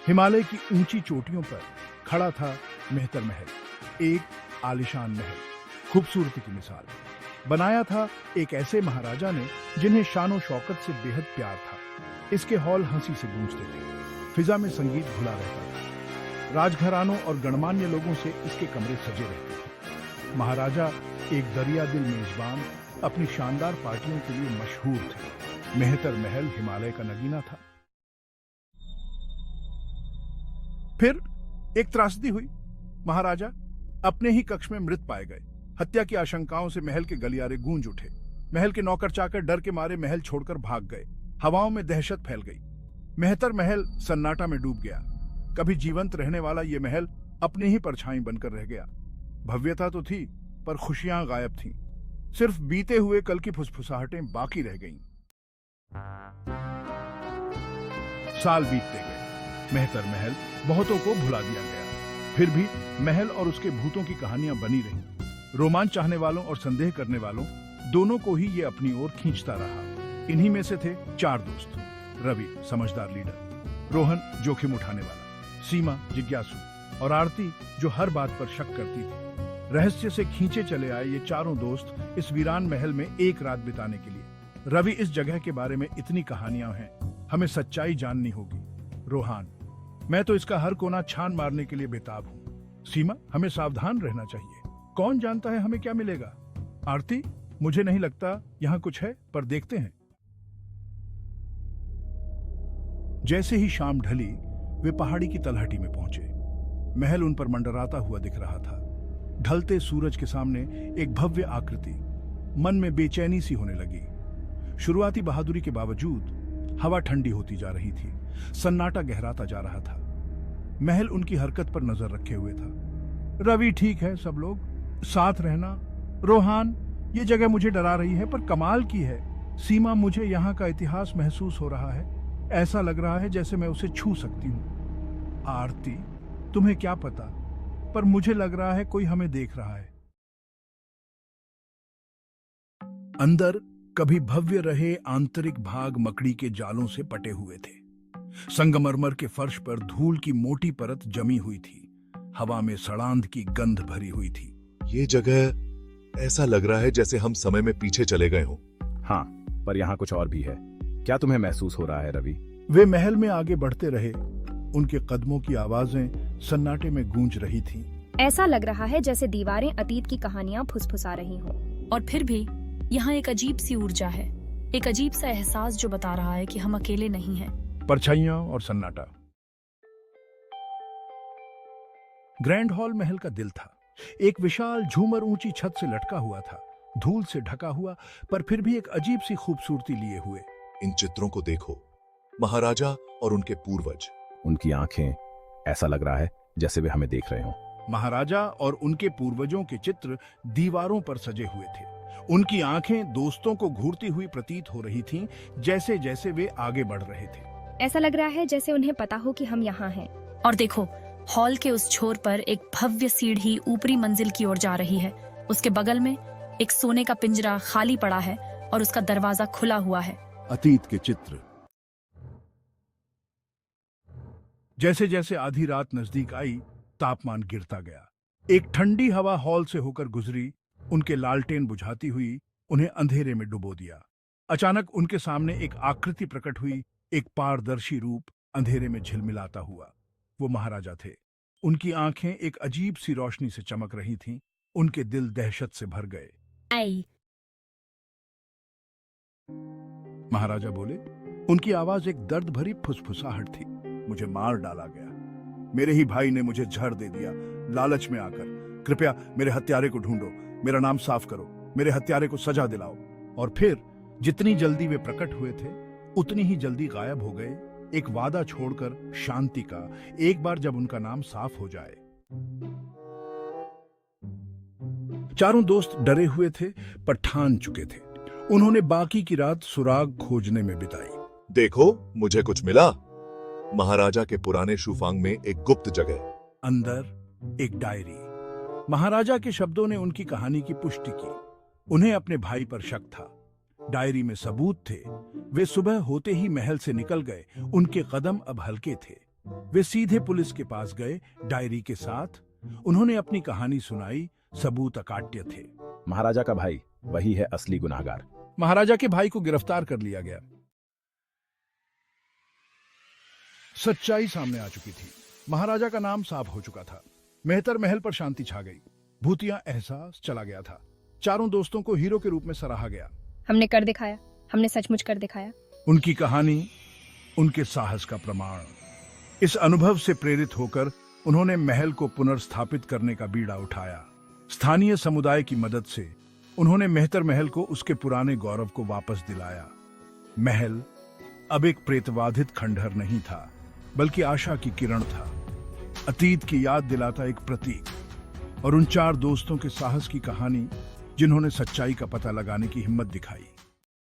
हिमालय की ऊंची चोटियों पर खड़ा था मेहतर महल, एक आलीशान महल, खूबसूरती की मिसाल। बनाया था एक ऐसे महाराजा ने जिन्हें शानो शौकत से बेहद प्यार था। इसके हॉल हंसी से गूंजते थे, फिजा में संगीत घुला रहता था। राजघरानों और गणमान्य लोगों से इसके कमरे सजे रहते थे। महाराजा एक दरिया दिल मेजबान अपनी शानदार पार्टियों के लिए मशहूर थे। मेहतर महल हिमालय का नगीना था। फिर एक त्रासदी हुई। महाराजा अपने ही कक्ष में मृत पाए गए। हत्या की आशंकाओं से महल के गलियारे गूंज उठे। महल के नौकर चाकर डर के मारे महल छोड़कर भाग गए। हवाओं में दहशत फैल गई। मेहतर महल सन्नाटा में डूब गया। कभी जीवंत रहने वाला यह महल अपनी ही परछाई बनकर रह गया। भव्यता तो थी, पर खुशियां गायब थीं। सिर्फ बीते हुए कल की फुसफुसाहटें बाकी रह गईं। साल बीतते गए। मेहतर महल बहुतों को भुला दिया गया। फिर भी महल और उसके भूतों की कहानियां बनी रहीं। रोमांच चाहने वालों और संदेह करने वालों दोनों को ही ये अपनी ओर खींचता रहा। इन्हीं में से थे 4 दोस्त। रवि समझदार लीडर, रोहन जोखिम उठाने वाला, सीमा जिज्ञासु और आरती जो हर बात पर शक करती थी। रहस्य से खींचे चले आए ये चारों दोस्त इस वीरान महल में एक रात बिताने के लिए। रवि, इस जगह के बारे में इतनी कहानियां हैं, हमें सच्चाई जाननी होगी। रोहन, मैं तो इसका हर कोना छान मारने के लिए बेताब हूँ। सीमा, हमें सावधान रहना चाहिए, कौन जानता है हमें क्या मिलेगा। आरती, मुझे नहीं लगता यहाँ कुछ है, पर देखते हैं। जैसे ही शाम ढली, वे पहाड़ी की तलहटी में पहुंचे। महल उन पर मंडराता हुआ दिख रहा था। ढलते सूरज के सामने एक भव्य आकृति। मन में बेचैनी सी होने लगी। शुरुआती बहादुरी के बावजूद हवा ठंडी होती जा रही थी। सन्नाटा गहराता जा रहा था। महल उनकी हरकत पर नजर रखे हुए था। रवि, ठीक है, सब लोग साथ रहना। रोहन, ये जगह मुझे डरा रही है, पर कमाल की है। सीमा, मुझे यहाँ का इतिहास महसूस हो रहा है। ऐसा लग रहा है जैसे मैं उसे छू सकती हूँ। आरती, तुम्हें क्या पता, पर मुझे लग रहा है कोई हमें देख रहा है। अंदर कभी भव्य रहे आंतरिक भाग मकड़ी के जालों से पटे हुए थे। संगमरमर के फर्श पर धूल की मोटी परत जमी हुई थी। हवा में सड़ांध की गंध भरी हुई थी। ये जगह ऐसा लग रहा है जैसे हम समय में पीछे चले गए हों। हाँ, पर यहाँ कुछ और भी है। क्या तुम्हें महसूस हो रहा है रवि? वे महल में आगे बढ़ते रहे। उनके कदमों की आवाजें सन्नाटे में गूंज रही थीं। ऐसा लग रहा है जैसे दीवारें अतीत की कहानियां फुसफुसा रही हों। और फिर भी यहाँ एक अजीब सी ऊर्जा है, एक अजीब सा एहसास जो बता रहा है कि हम अकेले नहीं हैं। परछाइयां और सन्नाटा। ग्रैंड हॉल महल का दिल था। एक विशाल झूमर ऊंची छत से लटका हुआ था, धूल से ढका हुआ, पर फिर भी एक अजीब सी खूबसूरती लिए हुए। इन चित्रों को देखो, महाराजा और उनके पूर्वज। उनकी आंखें, ऐसा लग रहा है जैसे वे हमें देख रहे हों। महाराजा और उनके पूर्वजों के चित्र दीवारों पर सजे हुए थे। उनकी आंखें दोस्तों को घूरती हुई प्रतीत हो रही थीं, जैसे जैसे वे आगे बढ़ रहे थे। ऐसा लग रहा है जैसे उन्हें पता हो कि हम यहाँ हैं। और देखो, हॉल के उस छोर पर एक भव्य सीढ़ी ऊपरी मंजिल की ओर जा रही है। उसके बगल में एक सोने का पिंजरा खाली पड़ा है और उसका दरवाजा खुला हुआ है। अतीत के चित्र। जैसे जैसे आधी रात नजदीक आई, तापमान गिरता गया। एक ठंडी हवा हॉल से होकर गुजरी, उनके लालटेन बुझाती हुई उन्हें अंधेरे में डुबो दिया। अचानक उनके सामने एक आकृति प्रकट हुई, एक पारदर्शी रूप अंधेरे में झिलमिलाता हुआ। वो महाराजा थे। उनकी आंखें एक अजीब सी रोशनी से चमक रही थीं। उनके दिल दहशत से भर गए। आई। महाराजा बोले। उनकी आवाज एक दर्द भरी फुसफुसाहट थी। मुझे मार डाला गया। मेरे ही भाई ने मुझे जहर दे दिया, लालच में आकर। कृपया मेरे हत्यारे को ढूंढो, मेरा नाम साफ करो, मेरे हत्यारे को सजा दिलाओ। और फिर जितनी जल्दी वे प्रकट हुए थे, उतनी ही जल्दी गायब हो गए, एक वादा छोड़कर, शांति का, एक बार जब उनका नाम साफ हो जाए। चारों दोस्त डरे हुए थे, पर ठान चुके थे। उन्होंने बाकी की रात सुराग खोजने में बिताई। देखो, मुझे कुछ मिला। महाराजा के पुराने शूफांग में एक गुप्त जगह। अंदर एक डायरी। महाराजा के शब्दों ने उनकी कहानी की पुष्टि की। उन्हें अपने भाई पर शक था। डायरी में सबूत थे। वे सुबह होते ही महल से निकल गए। उनके कदम अब हल्के थे। वे सीधे पुलिस के पास गए, डायरी के साथ। उन्होंने अपनी कहानी सुनाई। सबूत अकाट्य थे। महाराजा का भाई वही है असली गुनाहगार। महाराजा के भाई को गिरफ्तार कर लिया गया। सच्चाई सामने आ चुकी थी। महाराजा का नाम साफ हो चुका था। मेहतर महल पर शांति छा गई। भूतिया एहसास चला गया था। चारों दोस्तों को हीरो के रूप में सराहा गया। हमने कर दिखाया, हमने सचमुच कर दिखाया। उनकी कहानी उनके साहस का प्रमाण। इस अनुभव से प्रेरित होकर उन्होंने महल को पुनर्स्थापित करने का बीड़ा उठाया। स्थानीय समुदाय की मदद से उन्होंने मेहतर महल को उसके पुराने गौरव को वापस दिलाया। महल अब एक प्रेतबाधित खंडहर नहीं था, बल्कि आशा की किरण था। अतीत की याद दिलाता एक प्रतीक। और उन चार दोस्तों के साहस की कहानी जिन्होंने सच्चाई का पता लगाने की हिम्मत दिखाई।